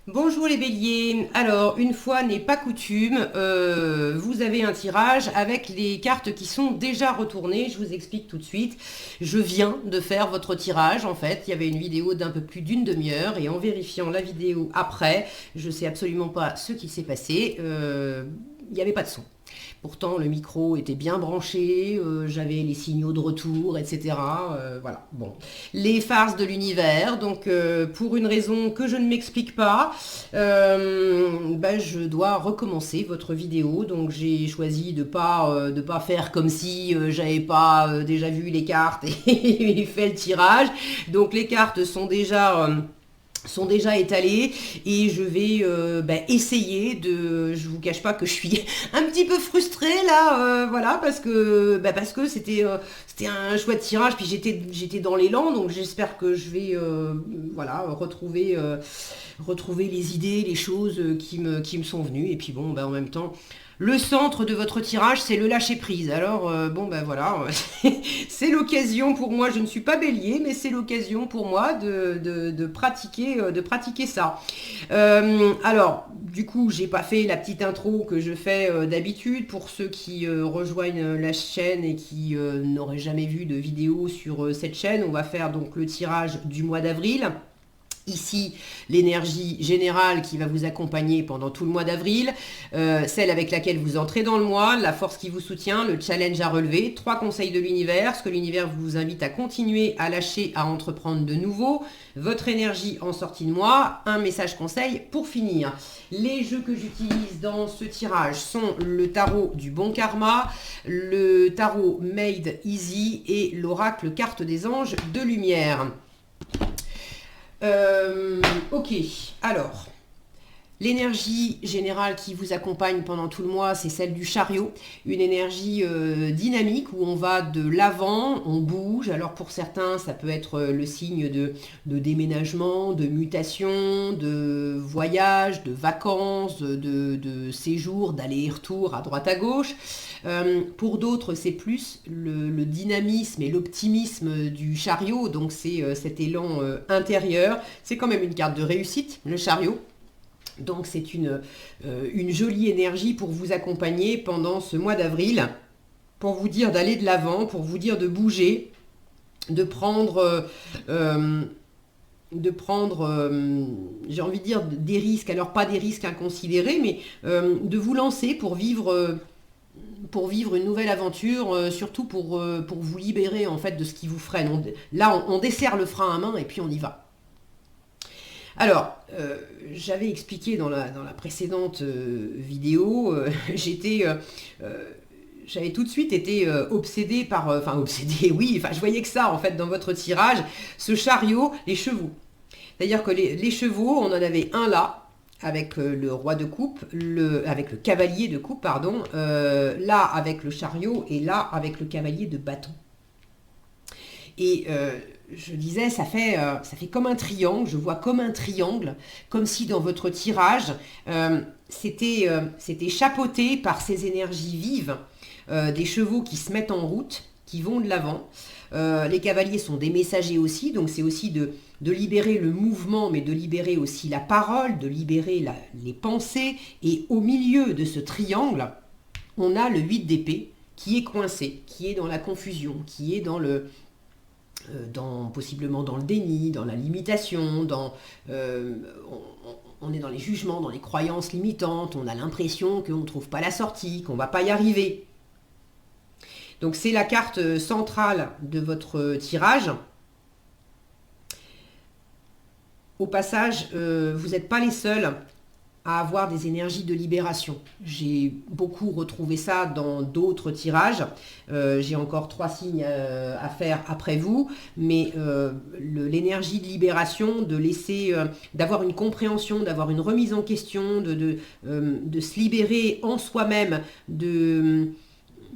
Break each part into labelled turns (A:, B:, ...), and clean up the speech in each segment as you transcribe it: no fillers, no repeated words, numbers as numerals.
A: Bonjour les béliers, alors une fois n'est pas coutume, vous avez un tirage avec les cartes qui sont déjà retournées, je vous explique tout de suite. Je viens de faire votre tirage en fait, il y avait une vidéo d'un peu plus d'une demi-heure et en vérifiant la vidéo après, je sais absolument pas ce qui s'est passé, il n'y avait pas de son. Pourtant, le micro était bien branché, j'avais les signaux de retour, etc. Voilà, bon. Les farces de l'univers, donc pour une raison que je ne m'explique pas, je dois recommencer votre vidéo. Donc j'ai choisi de pas faire comme si j'avais pas déjà vu les cartes et fait le tirage. Donc les cartes sont déjà étalées et je vais essayer de. Je vous cache pas que je suis un petit peu frustrée là, voilà, parce que c'était un chouette tirage, puis j'étais dans l'élan, donc j'espère que je vais voilà retrouver les idées, les choses qui me sont venues, et puis bon, en même temps. Le centre de votre tirage, c'est le lâcher prise. Alors, voilà, c'est l'occasion pour moi, je ne suis pas bélier, mais c'est l'occasion pour moi de pratiquer ça. Alors, du coup, j'ai pas fait la petite intro que je fais d'habitude pour ceux qui rejoignent la chaîne et qui n'auraient jamais vu de vidéo sur cette chaîne. On va faire donc le tirage du mois d'avril. Ici, l'énergie générale qui va vous accompagner pendant tout le mois d'avril, celle avec laquelle vous entrez dans le mois, la force qui vous soutient, le challenge à relever, 3 conseils de l'univers, ce que l'univers vous invite à continuer, à lâcher, à entreprendre de nouveau, votre énergie en sortie de mois, un message conseil pour finir. Les jeux que j'utilise dans ce tirage sont le tarot du bon karma, le tarot Made Easy et l'oracle carte des anges de lumière. Ok, alors, l'énergie générale qui vous accompagne pendant tout le mois, c'est celle du chariot, une énergie dynamique où on va de l'avant, on bouge. Alors pour certains, ça peut être le signe de déménagement, de mutation, de voyage, de vacances, de séjour, d'aller-retour à droite à gauche. Pour d'autres, c'est plus le dynamisme et l'optimisme du chariot, donc c'est cet élan intérieur. C'est quand même une carte de réussite, le chariot. Donc c'est une jolie énergie pour vous accompagner pendant ce mois d'avril, pour vous dire d'aller de l'avant, pour vous dire de bouger, de prendre, j'ai envie de dire, des risques. Alors pas des risques inconsidérés, mais de vous lancer pour vivre une nouvelle aventure, surtout pour vous libérer en fait de ce qui vous freine. On dessert le frein à main et puis on y va. Alors, j'avais expliqué dans la précédente vidéo, j'avais tout de suite été obsédée par, obsédée, oui, enfin je voyais que ça en fait dans votre tirage, ce chariot, les chevaux. C'est-à-dire que les chevaux, on en avait un là, avec le roi de coupe, avec le cavalier de coupe, pardon, là avec le chariot et là avec le cavalier de bâton. Et je disais, ça fait comme un triangle, je vois comme un triangle, comme si dans votre tirage, c'était chapeauté par ces énergies vives, des chevaux qui se mettent en route, qui vont de l'avant. Les cavaliers sont des messagers aussi, donc c'est aussi de libérer le mouvement, mais de libérer aussi la parole, de libérer les pensées. Et au milieu de ce triangle, on a le 8 d'épée qui est coincé, qui est dans la confusion, qui est possiblement dans le déni, dans la limitation, on est dans les jugements, dans les croyances limitantes, on a l'impression qu'on ne trouve pas la sortie, qu'on ne va pas y arriver. Donc c'est la carte centrale de votre tirage. Au passage, vous n'êtes pas les seuls à avoir des énergies de libération. J'ai beaucoup retrouvé ça dans d'autres tirages. J'ai encore 3 signes à faire après vous, mais l'énergie de libération, de laisser, d'avoir une compréhension, d'avoir une remise en question, de se libérer en soi-même de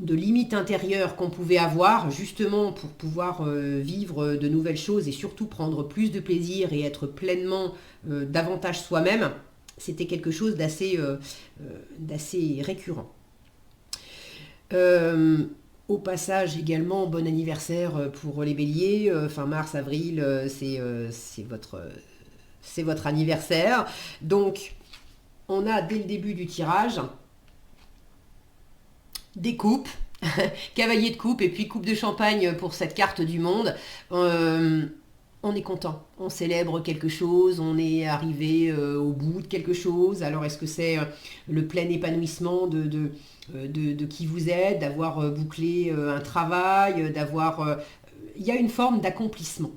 A: limites intérieures qu'on pouvait avoir justement pour pouvoir vivre de nouvelles choses et surtout prendre plus de plaisir et être pleinement davantage soi-même. C'était quelque chose d'assez récurrent. Au passage également, bon anniversaire pour les béliers. Fin mars, avril, c'est c'est votre anniversaire. Donc, on a dès le début du tirage des coupes, cavalier de coupe et puis coupe de champagne pour cette carte du monde. On est content, on célèbre quelque chose, on est arrivé au bout de quelque chose. Alors est-ce que c'est le plein épanouissement de qui vous êtes, d'avoir bouclé un travail, d'avoir... il y a une forme d'accomplissement.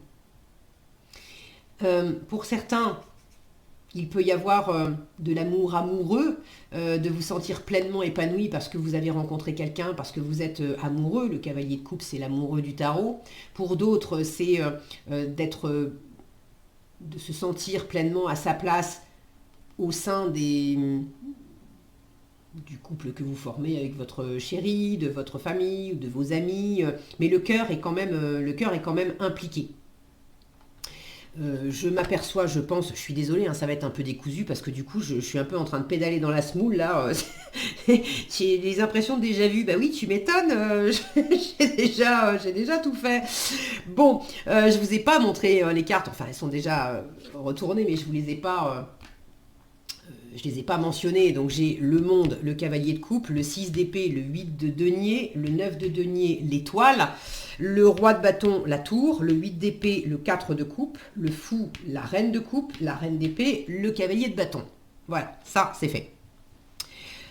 A: Pour certains, il peut y avoir de l'amour amoureux, de vous sentir pleinement épanoui parce que vous avez rencontré quelqu'un, parce que vous êtes amoureux. Le cavalier de coupe, c'est l'amoureux du tarot. Pour d'autres, c'est de se sentir pleinement à sa place au sein du couple que vous formez avec votre chéri, de votre famille ou de vos amis. Mais le cœur est quand même impliqué. Je m'aperçois, je pense, je suis désolée, hein, ça va être un peu décousu parce que du coup, je suis un peu en train de pédaler dans la semoule là. J'ai les impressions de déjà vu. Bah oui, tu m'étonnes, j'ai déjà tout fait. Bon, je vous ai pas montré les cartes, enfin elles sont déjà retournées, mais je vous les ai pas. Je les ai pas mentionnées, donc j'ai le monde, le cavalier de coupe, le 6 d'épée, le 8 de denier, le 9 de denier, l'étoile, le roi de bâton, la tour, le 8 d'épée, le 4 de coupe, le fou, la reine de coupe, la reine d'épée, le cavalier de bâton. Voilà, ça c'est fait.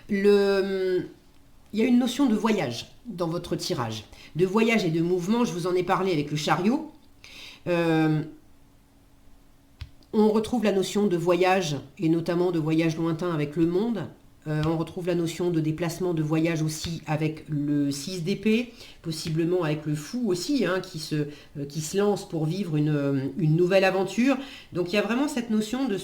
A: Il y a une notion de voyage dans votre tirage. De voyage et de mouvement, je vous en ai parlé avec le chariot. On retrouve la notion de voyage, et notamment de voyage lointain avec le monde. On retrouve la notion de déplacement, de voyage aussi avec le 6 d'épée, possiblement avec le fou aussi, hein, qui se lance pour vivre une nouvelle aventure. Donc il y a vraiment cette notion de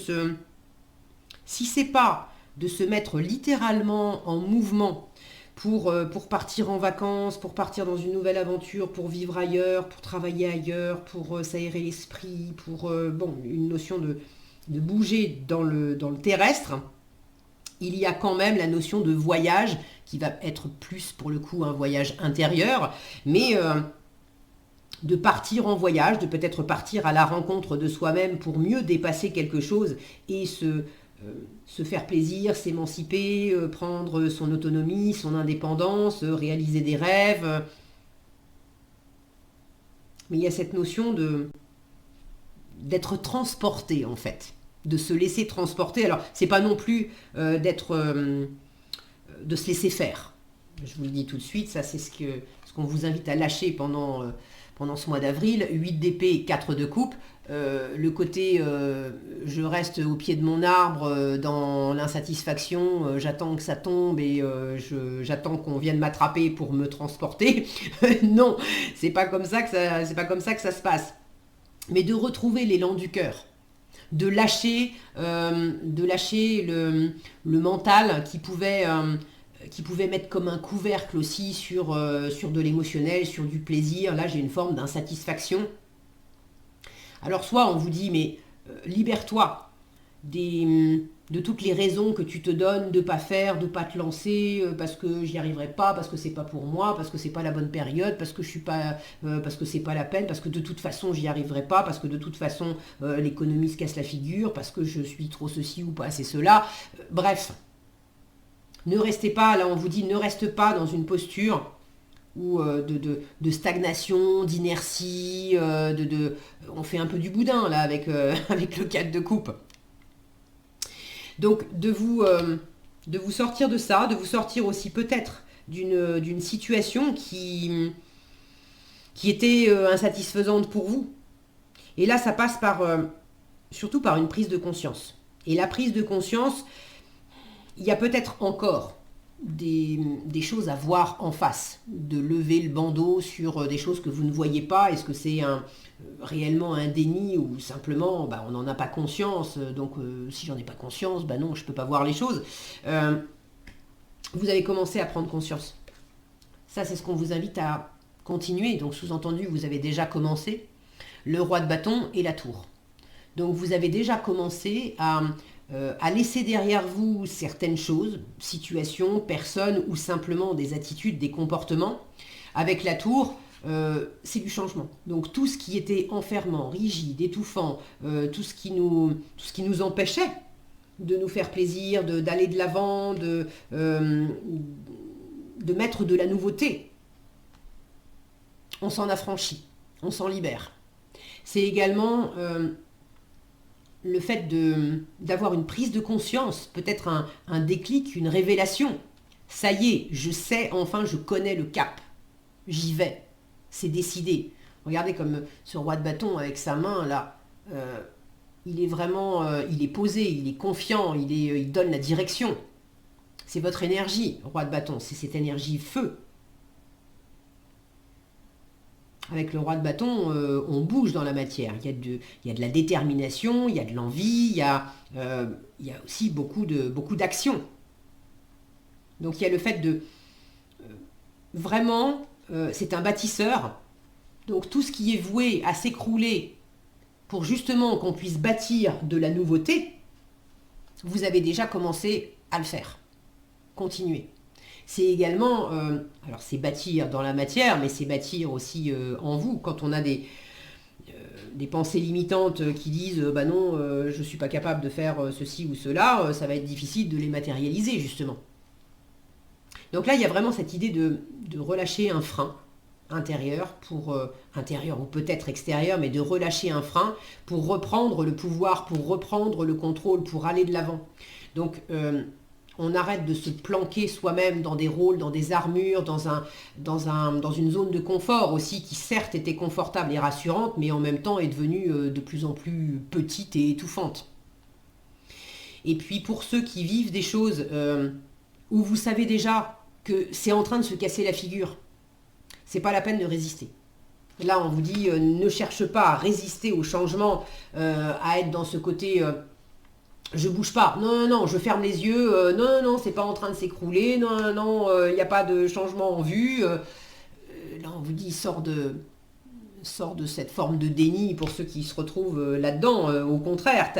A: si c'est pas de se mettre littéralement en mouvement pour partir en vacances, pour partir dans une nouvelle aventure, pour vivre ailleurs, pour travailler ailleurs, pour s'aérer l'esprit, pour une notion de bouger dans le terrestre, il y a quand même la notion de voyage qui va être plus pour le coup un voyage intérieur, mais de partir en voyage, de peut-être partir à la rencontre de soi-même pour mieux dépasser quelque chose et se faire plaisir, s'émanciper, prendre son autonomie, son indépendance, réaliser des rêves. Mais il y a cette notion d'être transporté en fait, de se laisser transporter. Alors c'est pas non plus de se laisser faire. Je vous le dis tout de suite, ça c'est ce qu'on vous invite à lâcher pendant ce mois d'avril. 8 d'épée, 4 de coupe. Le côté je reste au pied de mon arbre dans l'insatisfaction, j'attends que ça tombe et j'attends qu'on vienne m'attraper pour me transporter. Non, c'est pas comme ça que ça se passe. Mais de retrouver l'élan du cœur, de lâcher le mental qui pouvait mettre comme un couvercle aussi sur de l'émotionnel, sur du plaisir. Là, j'ai une forme d'insatisfaction. Alors, soit on vous dit, mais libère-toi de toutes les raisons que tu te donnes de pas faire, de pas te lancer, parce que j'y arriverai pas, parce que c'est pas pour moi, parce que c'est pas la bonne période, parce que je suis pas, parce que c'est pas la peine, parce que de toute façon j'y arriverai pas, parce que de toute façon l'économie se casse la figure, parce que je suis trop ceci ou pas assez cela. Bref, ne restez pas, là on vous dit, ne reste pas dans une posture ou de stagnation, d'inertie, on fait un peu du boudin là avec le 4 de coupe. Donc de vous sortir de ça, de vous sortir aussi peut-être d'une situation qui était insatisfaisante pour vous. Et là ça passe surtout par une prise de conscience. Et la prise de conscience, il y a peut-être encore des choses à voir en face, de lever le bandeau sur des choses que vous ne voyez pas. Est-ce que c'est réellement un déni ou simplement on n'en a pas conscience, donc si j'en ai pas conscience, non, je peux pas voir les choses. Vous avez commencé à prendre conscience. Ça, c'est ce qu'on vous invite à continuer. Donc sous-entendu, vous avez déjà commencé le roi de bâton et la tour. Donc vous avez déjà commencé à laisser derrière vous certaines choses, situations, personnes ou simplement des attitudes, des comportements. Avec la tour, c'est du changement. Donc tout ce qui était enfermant, rigide, étouffant, tout ce qui nous empêchait de nous faire plaisir, d'aller de l'avant, de mettre de la nouveauté, on s'en affranchit, on s'en libère. C'est également le fait d'avoir une prise de conscience, peut-être un déclic, une révélation. Ça y est, je sais, enfin je connais le cap. J'y vais. C'est décidé. Regardez comme ce roi de bâton avec sa main là. Il est vraiment, il est posé, il est confiant, il donne la direction. C'est votre énergie, roi de bâton. C'est cette énergie feu. Avec le roi de bâton, on bouge dans la matière. Il y a de la détermination, il y a de l'envie, il y a aussi beaucoup d'action. Donc il y a le fait de... vraiment, c'est un bâtisseur. Donc tout ce qui est voué à s'écrouler pour justement qu'on puisse bâtir de la nouveauté, vous avez déjà commencé à le faire. Continuez. C'est également, alors c'est bâtir dans la matière, mais c'est bâtir aussi en vous. Quand on a des pensées limitantes qui disent bah non, je ne suis pas capable de faire ceci ou cela, ça va être difficile de les matérialiser justement. Donc là, il y a vraiment cette idée de relâcher un frein intérieur, intérieur ou peut-être extérieur, mais de relâcher un frein pour reprendre le pouvoir, pour reprendre le contrôle, pour aller de l'avant. Donc on arrête de se planquer soi-même dans des rôles, dans des armures, dans une zone de confort aussi qui certes était confortable et rassurante, mais en même temps est devenue de plus en plus petite et étouffante. Et puis pour ceux qui vivent des choses où vous savez déjà que c'est en train de se casser la figure, c'est pas la peine de résister. Là, on vous dit, ne cherche pas à résister au changement, à être dans ce côté... je bouge pas, non, je ferme les yeux, non, c'est pas en train de s'écrouler, non, il n'y a pas de changement en vue. Là, on vous dit, sors de cette forme de déni pour ceux qui se retrouvent là-dedans. Au contraire,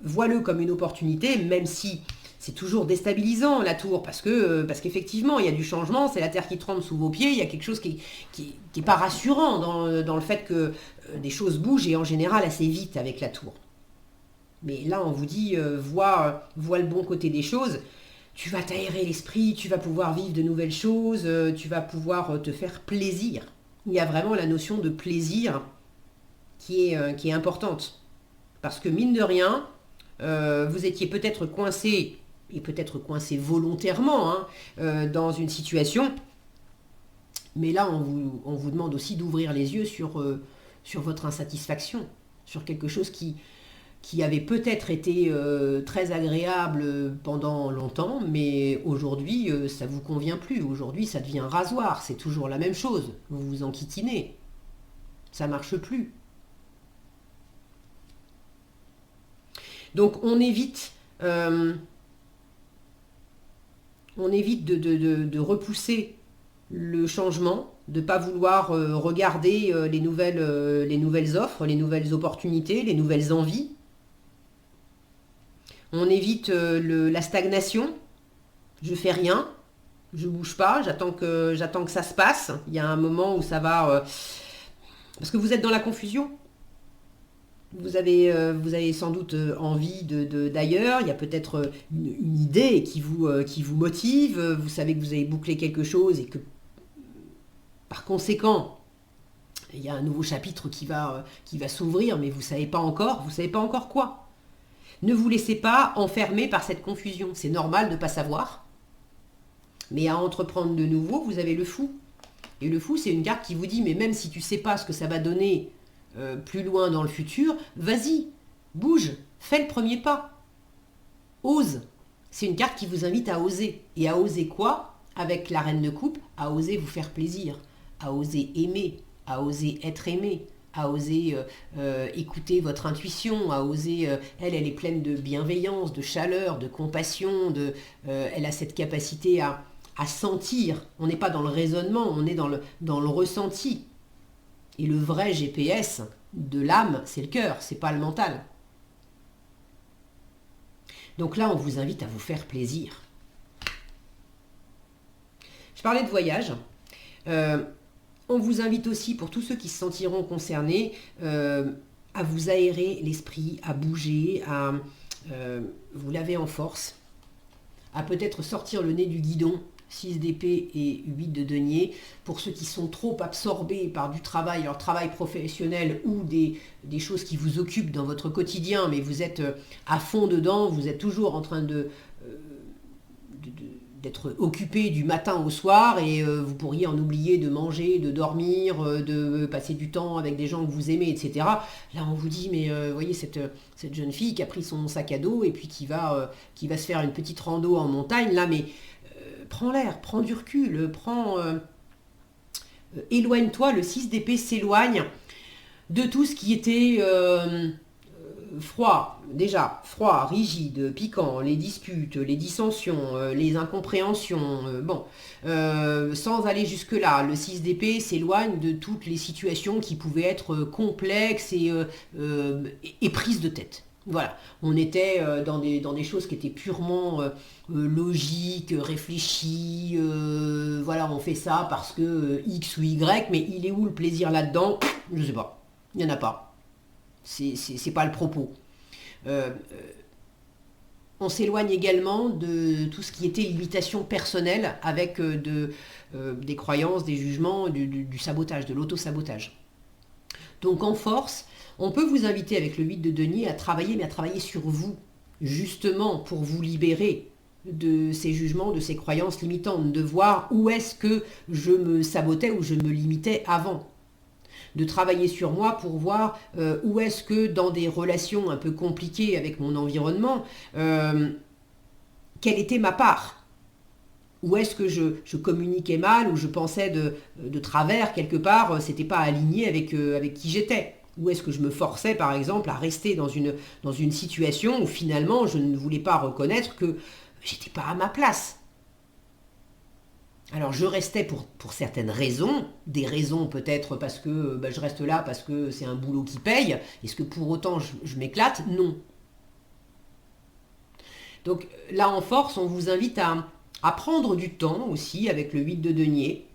A: vois-le comme une opportunité, même si c'est toujours déstabilisant la tour, parce qu'effectivement, il y a du changement, c'est la terre qui tremble sous vos pieds, il y a quelque chose qui est pas rassurant dans le fait que des choses bougent et en général assez vite avec la tour. Mais là, on vous dit, vois le bon côté des choses. Tu vas t'aérer l'esprit, tu vas pouvoir vivre de nouvelles choses, tu vas pouvoir te faire plaisir. Il y a vraiment la notion de plaisir qui est importante. Parce que mine de rien, vous étiez peut-être coincé, et peut-être coincé volontairement, dans une situation. Mais là, on vous demande aussi d'ouvrir les yeux sur votre insatisfaction, sur quelque chose qui avait peut-être été très agréable pendant longtemps, mais aujourd'hui, ça ne vous convient plus. Aujourd'hui, ça devient rasoir, c'est toujours la même chose. Vous vous enquiquinez. Ça ne marche plus. Donc, on évite de repousser le changement, de ne pas vouloir regarder les nouvelles offres, les nouvelles opportunités, les nouvelles envies. On évite la stagnation. Je fais rien, je bouge pas, j'attends que ça se passe. Il y a un moment où ça va... parce que vous êtes dans la confusion. Vous avez sans doute envie d'ailleurs. Il y a peut-être une idée qui vous motive. Vous savez que vous avez bouclé quelque chose et que, par conséquent, il y a un nouveau chapitre qui va s'ouvrir, mais vous ne savez pas encore quoi. Ne vous laissez pas enfermer par cette confusion. C'est normal de ne pas savoir. Mais à entreprendre de nouveau, vous avez le fou. Et le fou, c'est une carte qui vous dit, mais même si tu ne sais pas ce que ça va donner plus loin dans le futur, vas-y, bouge, fais le premier pas. Ose. C'est une carte qui vous invite à oser. Et à oser quoi? Avec la reine de coupe, à oser vous faire plaisir, à oser aimer, à oser être aimé, à oser écouter votre intuition, à oser... elle est pleine de bienveillance, de chaleur, de compassion, elle a cette capacité à sentir. On n'est pas dans le raisonnement, on est dans le ressenti. Et le vrai GPS de l'âme, c'est le cœur, c'est pas le mental. Donc là, on vous invite à vous faire plaisir. Je parlais de voyage. On vous invite aussi, pour tous ceux qui se sentiront concernés, à vous aérer l'esprit, à bouger, à vous laver en force, à peut-être sortir le nez du guidon, 6 d'épée et 8 de denier, pour ceux qui sont trop absorbés par du travail, leur travail professionnel ou des choses qui vous occupent dans votre quotidien, mais vous êtes à fond dedans, vous êtes toujours en train d'être occupé du matin au soir et vous pourriez en oublier de manger, de dormir, de passer du temps avec des gens que vous aimez, etc. Là, on vous dit, mais voyez cette jeune fille qui a pris son sac à dos et puis qui va se faire une petite rando en montagne, là, mais prends l'air, prends du recul, éloigne-toi, le 6 d'épée s'éloigne de tout ce qui était froid, déjà, froid, rigide, piquant, les disputes, les dissensions, les incompréhensions, sans aller jusque-là, le 6 d'épée s'éloigne de toutes les situations qui pouvaient être complexes et prises de tête. Voilà, on était dans des choses qui étaient purement logiques, réfléchies, voilà, on fait ça parce que X ou Y, mais il est où le plaisir là-dedans? Je sais pas, il n'y en a pas. C'est pas le propos. On s'éloigne également de tout ce qui était limitation personnelle avec des croyances, des jugements, du sabotage, de l'auto-sabotage. Donc en force, on peut vous inviter avec le 8 de denier à travailler, mais à travailler sur vous, justement pour vous libérer de ces jugements, de ces croyances limitantes, de voir où est-ce que je me sabotais ou je me limitais avant. De travailler sur moi pour voir où est-ce que dans des relations un peu compliquées avec mon environnement, quelle était ma part? Où est-ce que je communiquais mal, ou je pensais de travers quelque part, c'était pas aligné avec qui j'étais? Où est-ce que je me forçais par exemple à rester dans une situation où finalement je ne voulais pas reconnaître que j'étais pas à ma place? Alors je restais pour certaines raisons, des raisons peut-être parce que je reste là parce que c'est un boulot qui paye, est-ce que pour autant je m'éclate? Non. Donc là en force, on vous invite à prendre du temps aussi avec le 8 de denier,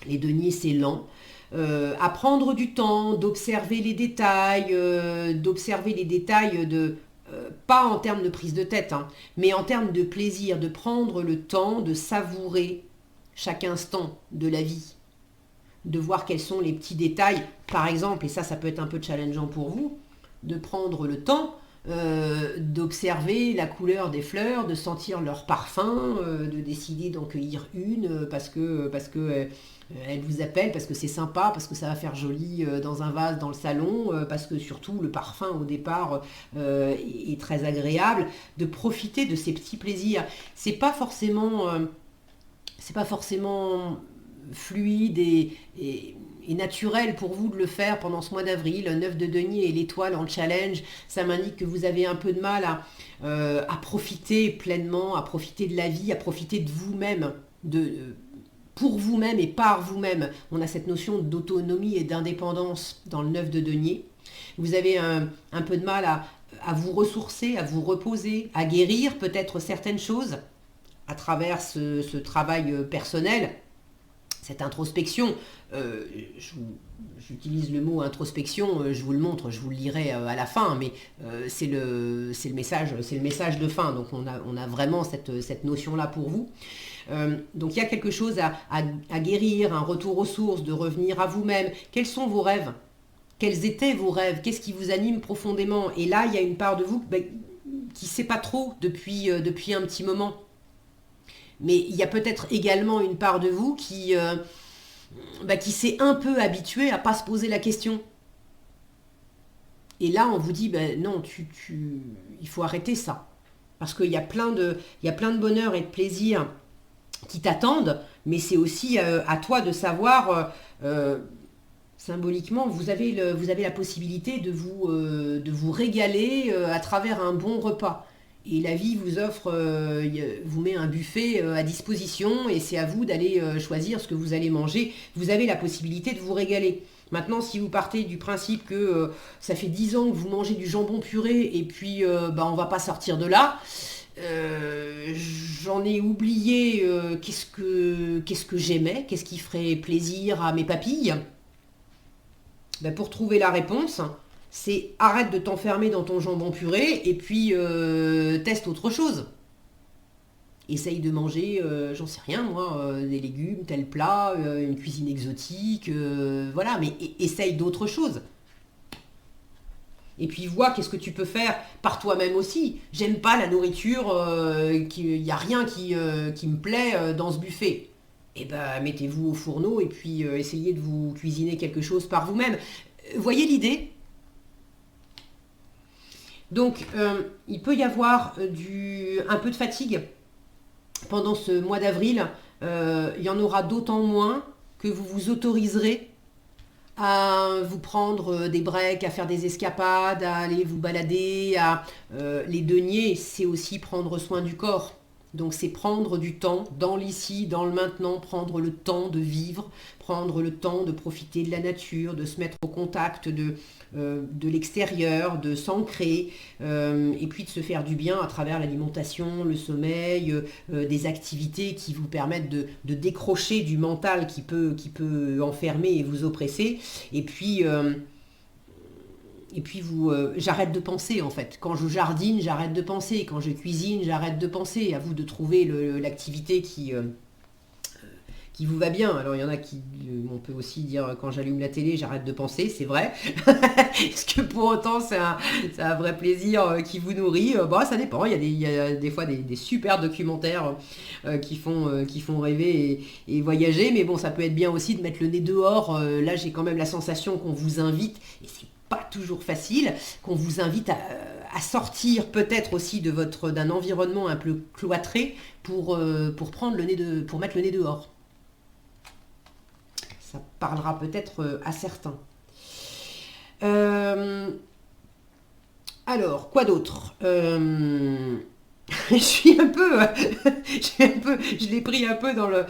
A: les deniers c'est lent, à prendre du temps, d'observer les détails, pas en termes de prise de tête, mais en termes de plaisir, de prendre le temps de savourer chaque instant de la vie, de voir quels sont les petits détails, par exemple, et ça peut être un peu challengeant pour vous, de prendre le temps d'observer la couleur des fleurs, de sentir leur parfum, de décider d'en cueillir une parce que elle vous appelle, parce que c'est sympa, parce que ça va faire joli dans un vase dans le salon, parce que surtout le parfum au départ est très agréable, de profiter de ces petits plaisirs. C'est pas forcément fluide et naturel pour vous de le faire pendant ce mois d'avril. 9 de denier et l'étoile en challenge, ça m'indique que vous avez un peu de mal à profiter pleinement, à profiter de la vie, à profiter de vous-même, pour vous-même et par vous-même. On a cette notion d'autonomie et d'indépendance dans le 9 de denier. Vous avez un peu de mal à vous ressourcer, à vous reposer, à guérir peut-être certaines choses à travers ce travail personnel, cette introspection. J'utilise le mot introspection, je vous le montre, je vous le lirai à la fin, mais c'est le message de fin, donc on a vraiment cette notion-là pour vous. Donc il y a quelque chose à guérir, un retour aux sources, de revenir à vous-même. Quels sont vos rêves? Quels étaient vos rêves? Qu'est-ce qui vous anime profondément? Et là, il y a une part de vous qui ne sait pas trop depuis un petit moment. Mais il y a peut-être également une part de vous qui s'est un peu habituée à ne pas se poser la question. Et là, on vous dit, non, il faut arrêter ça. Parce qu'il y a plein de bonheur et de plaisir qui t'attendent, mais c'est aussi à toi de savoir, symboliquement, vous avez la possibilité de vous régaler à travers un bon repas. Et la vie vous offre, vous met un buffet à disposition et c'est à vous d'aller choisir ce que vous allez manger. Vous avez la possibilité de vous régaler. Maintenant, si vous partez du principe que ça fait 10 ans que vous mangez du jambon puré et puis on va pas sortir de là, J'en ai oublié qu'est-ce que j'aimais, qu'est-ce qui ferait plaisir à mes papilles. Ben, pour trouver la réponse, c'est arrête de t'enfermer dans ton jambon puré et puis teste autre chose. Essaye de manger, j'en sais rien moi, des légumes, tel plat, une cuisine exotique, voilà, mais essaye d'autres choses. Et puis vois qu'est-ce que tu peux faire par toi-même aussi. J'aime pas la nourriture, il n'y a rien qui me plaît dans ce buffet. Eh ben mettez-vous au fourneau et puis essayez de vous cuisiner quelque chose par vous-même. Voyez l'idée? Donc il peut y avoir un peu de fatigue pendant ce mois d'avril. Il y en aura d'autant moins que vous vous autoriserez à vous prendre des breaks, à faire des escapades, à aller vous balader, les deniers, c'est aussi prendre soin du corps. Donc c'est prendre du temps dans l'ici, dans le maintenant, prendre le temps de vivre, prendre le temps de profiter de la nature, de se mettre au contact de l'extérieur, de s'ancrer, et puis de se faire du bien à travers l'alimentation, le sommeil, des activités qui vous permettent de décrocher du mental qui peut enfermer et vous oppresser. Et puis j'arrête de penser en fait. Quand je jardine, j'arrête de penser. Quand je cuisine, j'arrête de penser. À vous de trouver l'activité qui vous va bien. Alors il y en a qui, on peut aussi dire quand j'allume la télé, j'arrête de penser, c'est vrai. Est-ce que pour autant c'est un vrai plaisir qui vous nourrit? Bon, ça dépend. Il y a des fois des super documentaires qui font rêver et voyager. Mais bon, ça peut être bien aussi de mettre le nez dehors. Là, j'ai quand même la sensation qu'on vous invite, et c'est pas toujours facile, qu'on vous invite à sortir peut-être aussi d'un environnement un peu cloîtré pour mettre le nez dehors. Ça parlera peut-être à certains. Alors, quoi d'autre? Je l'ai pris un peu dans le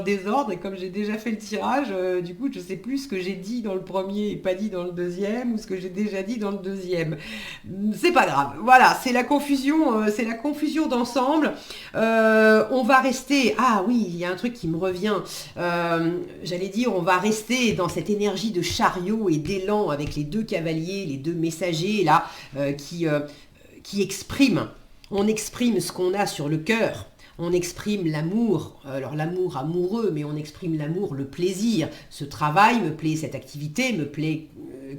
A: désordre, et comme j'ai déjà fait le tirage, du coup, je sais plus ce que j'ai dit dans le premier et pas dit dans le deuxième, ou ce que j'ai déjà dit dans le deuxième. C'est pas grave. Voilà, c'est la confusion d'ensemble. On va rester. Ah oui, il y a un truc qui me revient. J'allais dire, on va rester dans cette énergie de chariot et d'élan avec les deux cavaliers, les deux messagers là, qui expriment. On exprime ce qu'on a sur le cœur, on exprime l'amour, alors l'amour amoureux, mais on exprime l'amour, le plaisir. Ce travail me plaît, cette activité me plaît,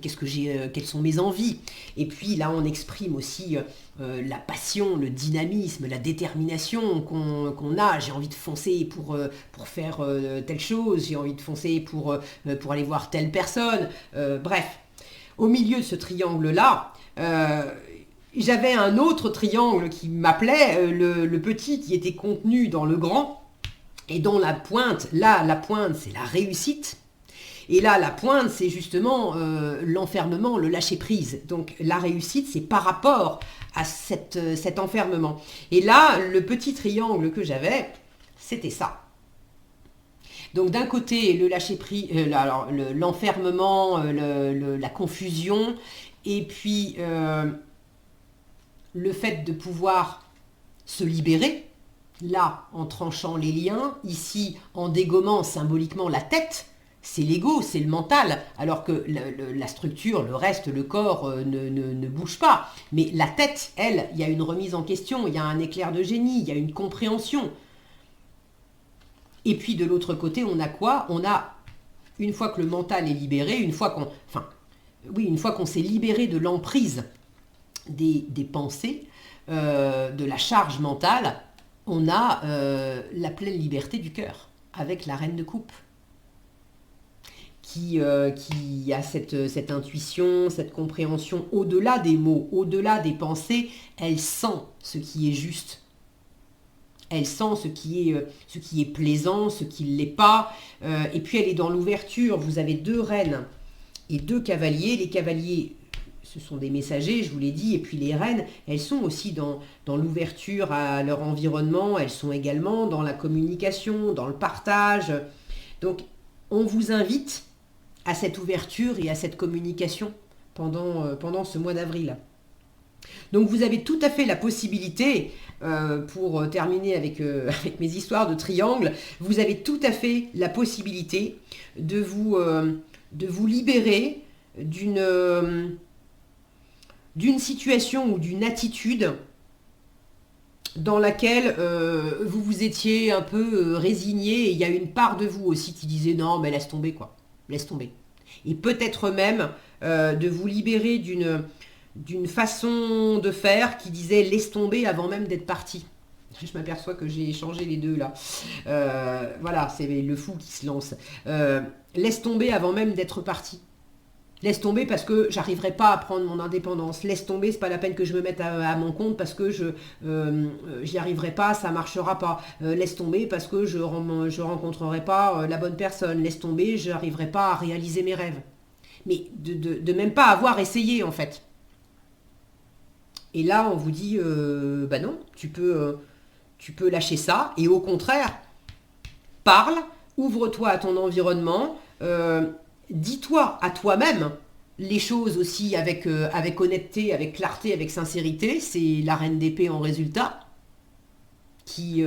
A: quelles sont mes envies. Et puis là, on exprime aussi la passion, le dynamisme, la détermination qu'on a. J'ai envie de foncer pour faire telle chose, j'ai envie de foncer pour aller voir telle personne. Bref, au milieu de ce triangle-là, j'avais un autre triangle qui m'appelait, le petit qui était contenu dans le grand, et dont la pointe, c'est la réussite. Et là, la pointe, c'est justement l'enfermement, le lâcher-prise. Donc la réussite, c'est par rapport à cet enfermement. Et là, le petit triangle que j'avais, c'était ça. Donc d'un côté, le lâcher-prise, l'enfermement, la confusion, et puis le fait de pouvoir se libérer, là en tranchant les liens, ici en dégommant symboliquement la tête, c'est l'ego, c'est le mental, alors que la structure, le reste, le corps ne bouge pas. Mais la tête, elle, il y a une remise en question, il y a un éclair de génie, il y a une compréhension. Et puis de l'autre côté, on a quoi? On a, une fois que le mental est libéré, une fois qu'on s'est libéré de l'emprise des pensées, de la charge mentale, on a la pleine liberté du cœur, avec la reine de coupe, qui a cette intuition, cette compréhension au-delà des mots, au-delà des pensées. Elle sent ce qui est juste. Elle sent ce qui est plaisant, ce qui ne l'est pas. Et puis elle est dans l'ouverture. Vous avez deux reines et deux cavaliers. Les cavaliers, ce sont des messagers, je vous l'ai dit, et puis les reines, elles sont aussi dans l'ouverture à leur environnement, elles sont également dans la communication, dans le partage. Donc, on vous invite à cette ouverture et à cette communication pendant ce mois d'avril. Donc vous avez tout à fait la possibilité, pour terminer avec, avec mes histoires de triangle, vous avez tout à fait la possibilité de vous libérer d'une situation ou d'une attitude dans laquelle vous vous étiez un peu résigné, et il y a une part de vous aussi qui disait non mais laisse tomber quoi, laisse tomber. Et peut-être même de vous libérer d'une façon de faire qui disait laisse tomber avant même d'être parti. Je m'aperçois que j'ai changé les deux là. Voilà, c'est le fou qui se lance. Laisse tomber avant même d'être parti. Laisse tomber parce que j'arriverai pas à prendre mon indépendance. Laisse tomber, c'est pas la peine que je me mette à mon compte parce que j'y arriverai pas, ça marchera pas. Laisse tomber parce que je rencontrerai pas la bonne personne. Laisse tomber, je n'arriverai pas à réaliser mes rêves. Mais de même pas avoir essayé en fait. Et là, on vous dit, bah non, tu peux lâcher ça. Et au contraire, parle, ouvre-toi à ton environnement, dis-toi à toi-même les choses aussi avec honnêteté, avec clarté, avec sincérité. C'est la reine d'épée en résultat, qui,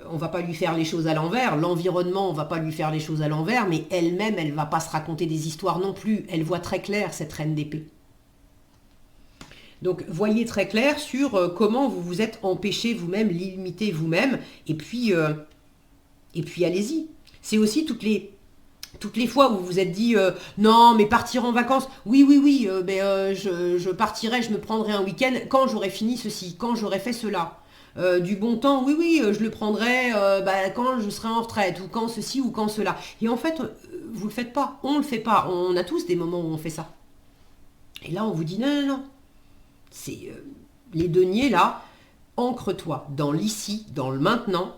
A: on va pas lui faire les choses à l'envers, l'environnement, on va pas lui faire les choses à l'envers, mais elle-même, elle va pas se raconter des histoires non plus. Elle voit très clair, cette reine d'épée. Donc, voyez très clair sur comment vous vous êtes empêché vous-même, limité vous-même, et puis allez-y. C'est aussi toutes les fois où vous vous êtes dit non mais partir en vacances, oui, je partirai, je me prendrai un week-end quand j'aurai fini ceci, quand j'aurai fait cela. Du bon temps, oui, je le prendrai quand je serai en retraite, ou quand ceci, ou quand cela. Et en fait, vous le faites pas, on le fait pas, on a tous des moments où on fait ça. Et là, on vous dit non. C'est les deniers là, ancre-toi dans l'ici, dans le maintenant.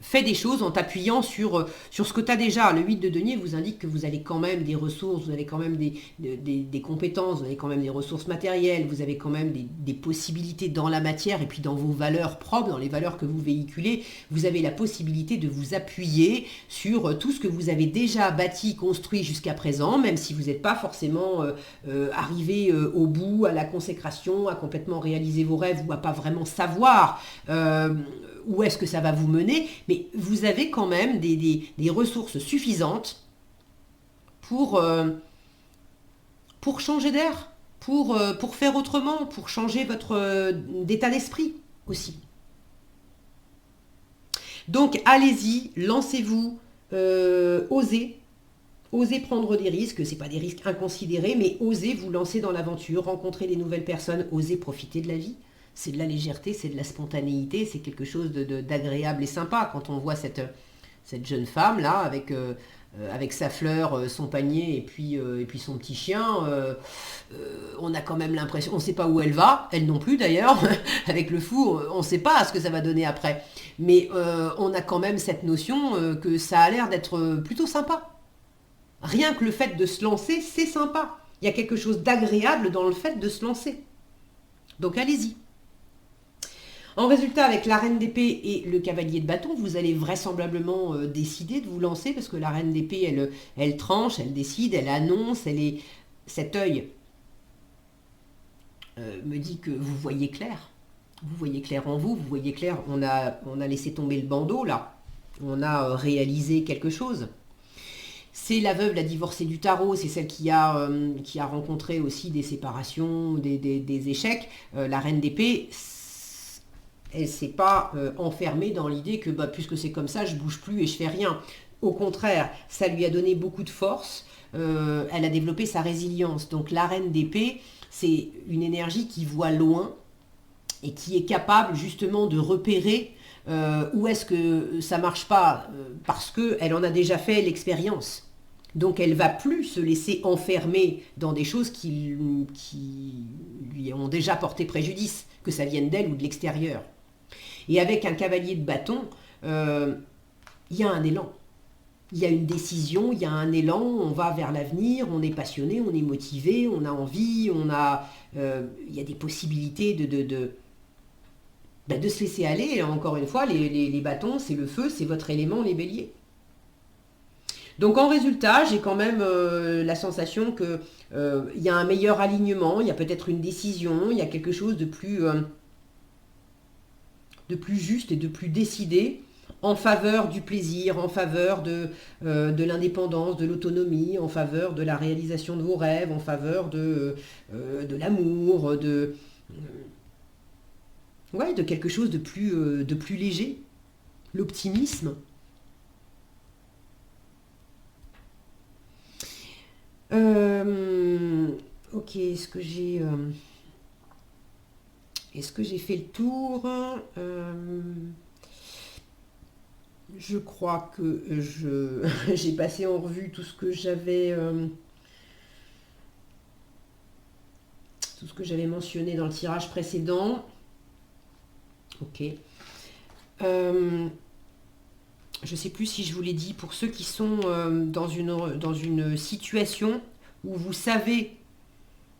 A: Fais des choses en t'appuyant sur ce que tu as déjà. Le 8 de denier vous indique que vous avez quand même des ressources, vous avez quand même des compétences, vous avez quand même des ressources matérielles, vous avez quand même des possibilités dans la matière et puis dans vos valeurs propres, dans les valeurs que vous véhiculez. Vous avez la possibilité de vous appuyer sur tout ce que vous avez déjà bâti, construit jusqu'à présent, même si vous n'êtes pas forcément arrivé au bout, à la consécration, à complètement réaliser vos rêves ou à pas vraiment savoir où est-ce que ça va vous mener, mais vous avez quand même des ressources suffisantes pour changer d'air, pour faire autrement, pour changer votre d'état d'esprit aussi. Donc allez-y, lancez-vous, osez prendre des risques, c'est pas des risques inconsidérés, mais osez vous lancer dans l'aventure, rencontrer des nouvelles personnes, osez profiter de la vie. C'est de la légèreté, c'est de la spontanéité, c'est quelque chose d'agréable et sympa quand on voit cette jeune femme là avec sa fleur, son panier et puis son petit chien. On a quand même l'impression, on ne sait pas où elle va, elle non plus d'ailleurs, avec le fou, on ne sait pas ce que ça va donner après. Mais on a quand même cette notion que ça a l'air d'être plutôt sympa. Rien que le fait de se lancer, c'est sympa. Il y a quelque chose d'agréable dans le fait de se lancer. Donc allez-y. En résultat, avec la reine d'épée et le cavalier de bâton, vous allez vraisemblablement décider de vous lancer parce que la reine d'épée, elle tranche, elle décide, elle annonce, cet œil me dit que vous voyez clair. Vous voyez clair en vous, vous voyez clair, on a laissé tomber le bandeau là, on a réalisé quelque chose. C'est la veuve, la divorcée du tarot, c'est celle qui a rencontré aussi des séparations, des échecs. La reine d'épée, elle ne s'est pas enfermée dans l'idée que puisque c'est comme ça, je ne bouge plus et je fais rien. Au contraire, ça lui a donné beaucoup de force. Elle a développé sa résilience. Donc la reine d'épée, c'est une énergie qui voit loin et qui est capable justement de repérer où est-ce que ça ne marche pas parce qu'elle en a déjà fait l'expérience. Donc elle ne va plus se laisser enfermer dans des choses qui lui ont déjà porté préjudice, que ça vienne d'elle ou de l'extérieur. Et avec un cavalier de bâton, il y a un élan. Il y a une décision, il y a un élan, on va vers l'avenir, on est passionné, on est motivé, on a envie, il y a des possibilités de se laisser aller. Et encore une fois, les bâtons, c'est le feu, c'est votre élément, les béliers. Donc en résultat, j'ai quand même la sensation que il y a un meilleur alignement, il y a peut-être une décision, il y a quelque chose de plus juste et de plus décidé en faveur du plaisir, en faveur de l'indépendance, de l'autonomie, en faveur de la réalisation de vos rêves, en faveur de l'amour, ouais, de quelque chose de plus léger. L'optimisme. Ok, est-ce que j'ai fait le tour? Je crois que j'ai passé en revue tout ce que j'avais mentionné dans le tirage précédent. Ok. Je ne sais plus si je vous l'ai dit, pour ceux qui sont dans une situation où vous savez,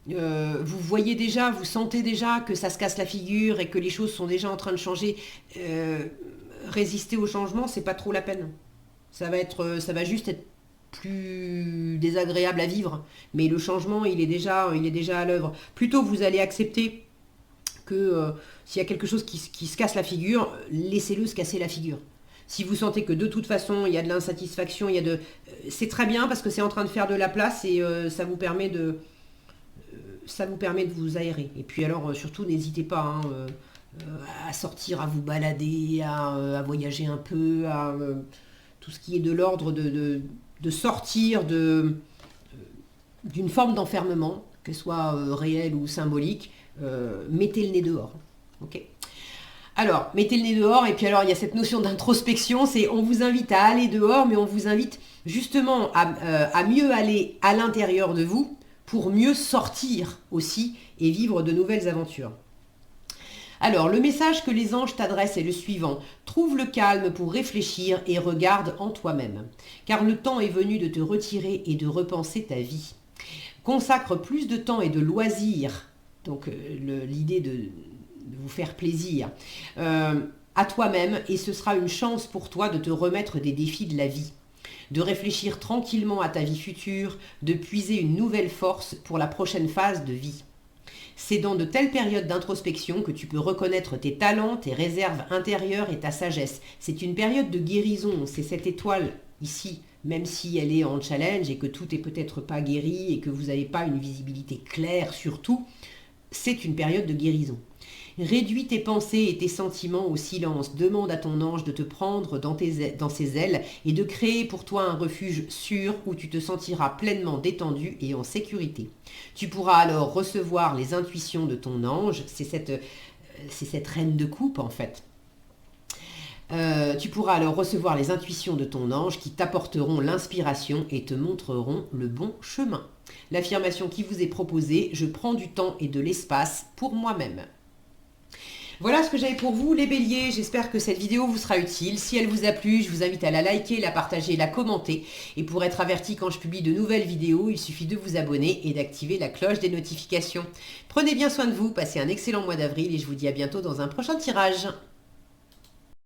A: vous voyez déjà, vous sentez déjà que ça se casse la figure et que les choses sont déjà en train de changer, résister au changement, c'est pas trop la peine. Ça va juste être plus désagréable à vivre, mais le changement, il est déjà à l'œuvre. Plutôt vous allez accepter que s'il y a quelque chose qui se casse la figure, laissez-le se casser la figure. Si vous sentez que de toute façon, il y a de l'insatisfaction, c'est très bien parce que c'est en train de faire de la place et ça vous permet de vous aérer. Et puis alors, surtout, n'hésitez pas à sortir, à vous balader, à voyager un peu, tout ce qui est de l'ordre de sortir d'une forme d'enfermement, que ce soit réel ou symbolique. Mettez le nez dehors. Ok ? Alors, mettez le nez dehors, et puis alors il y a cette notion d'introspection, c'est on vous invite à aller dehors, mais on vous invite justement à mieux aller à l'intérieur de vous pour mieux sortir aussi et vivre de nouvelles aventures. Alors, le message que les anges t'adressent est le suivant. Trouve le calme pour réfléchir et regarde en toi-même, car le temps est venu de te retirer et de repenser ta vie. Consacre plus de temps et de loisirs, donc l'idée de vous faire plaisir, à toi-même, et ce sera une chance pour toi de te remettre des défis de la vie, de réfléchir tranquillement à ta vie future, de puiser une nouvelle force pour la prochaine phase de vie. C'est dans de telles périodes d'introspection que tu peux reconnaître tes talents, tes réserves intérieures et ta sagesse. C'est une période de guérison, c'est cette étoile ici, même si elle est en challenge et que tout est peut-être pas guéri et que vous n'avez pas une visibilité claire sur tout, c'est une période de guérison. Réduis tes pensées et tes sentiments au silence. Demande à ton ange de te prendre dans ses ailes et de créer pour toi un refuge sûr où tu te sentiras pleinement détendu et en sécurité. Tu pourras alors recevoir les intuitions de ton ange. C'est cette reine de coupe en fait. Tu pourras alors recevoir les intuitions de ton ange qui t'apporteront l'inspiration et te montreront le bon chemin. L'affirmation qui vous est proposée, je prends du temps et de l'espace pour moi-même. Voilà ce que j'avais pour vous les béliers, j'espère que cette vidéo vous sera utile. Si elle vous a plu, je vous invite à la liker, la partager, la commenter. Et pour être averti quand je publie de nouvelles vidéos, il suffit de vous abonner et d'activer la cloche des notifications. Prenez bien soin de vous, passez un excellent mois d'avril et je vous dis à bientôt dans un prochain tirage.